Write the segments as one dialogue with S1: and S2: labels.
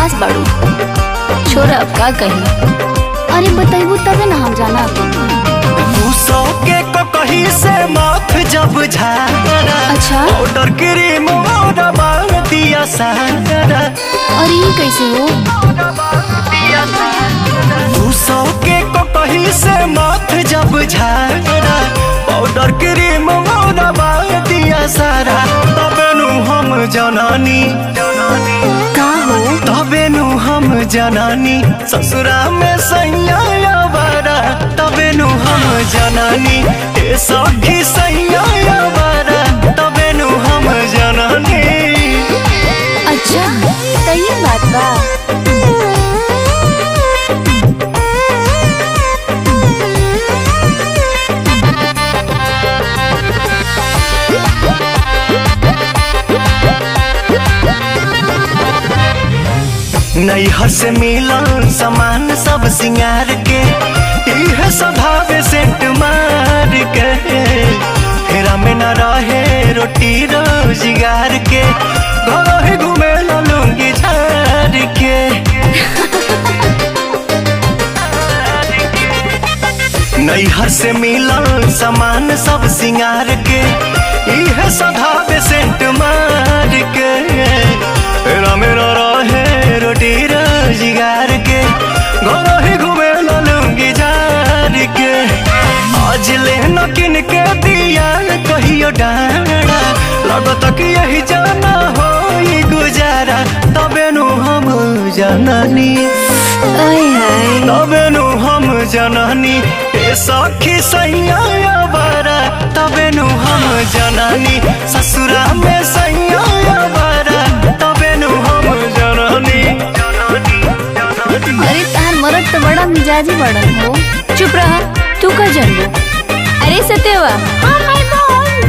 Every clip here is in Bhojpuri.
S1: झकास बाड़ू। छोरा अब का कही, अरे बताइबू तबे ना हम जाना।
S2: के कहीं से माथ जब झारा,
S1: अच्छा
S2: पाउडर क्रीम दिया सारा।
S1: अरे ये कैसे हो?
S2: के कहीं से माथ जब झारा, पाउडर क्रीम दिया सारा। तबे नु हम जनानी
S1: का हो?
S2: तबे नु हम जनानी ससुरा में सैया बारा। तबे नु हम जनानी ए सखी सैया बारा। तबे नु हम जनानी।
S1: अच्छा तो ये बात बा।
S2: नैहर से मिलन सामान सब सिंगार के, इह स्वभाव सेंट मार के। फेरा में न रहे रोटी रोजगार के, घर ही घूमे लूंगी झार के। नैहर से मिलन सामान सब सिंगार के, इह स्वभाव सेंट मार के। फेरा में न रहे रोटी रोजगार के, घर ही घूमे लूंगी झार के। आज ले न किन के दिया कहियो डाड़ा, लगत कि यही जाना हो गुजारा। तबे नु हम जननी, तबे नु हम जननी ए सखी सैया बारा। तबे नु हम जननी ससुरा में सैया बारा। तबे नु हम जननी।
S1: अरे तार मरद तो बड़ा मिजाजी बड़न हो। चुप रहा, तू का जानबो? अरे सत्यवा,
S3: हां भाई बोल।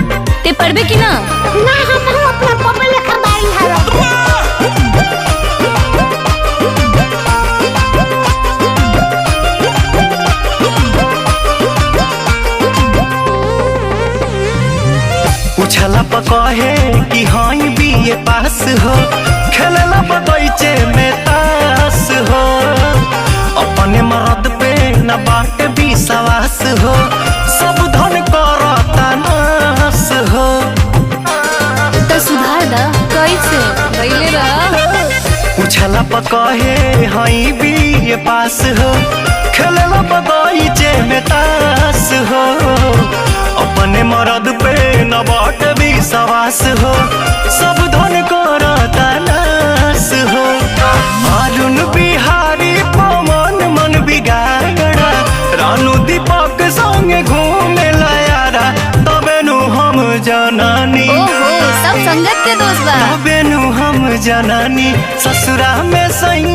S1: ते पढ़बे की ना?
S3: ना हम अपना पप्पा लेखा बारी हारो।
S2: पूछला पकहे कि हाई बीए पास हो, खेलला बगीचे में तास हो। अपने मरद पे न बाट विश्वास हो, सब धन करता नास हो।
S1: तो सुधार दा कैसे पहले रहा।
S2: पूछला पकहे हाई बीए पास हो, खेलला बगीचे में तास हो। अपने मरद पे न बाट विश्वास हो, सब धन करता नास हो। अरुण बिहारी पवन मन बिगाड़ा, रानू दीपक संगे घूमे यारा। तबे नु हम जनानी,
S1: ओहो सब संगत के दोस्त बा।
S2: तबे नु हम जनानी ससुरा में सैया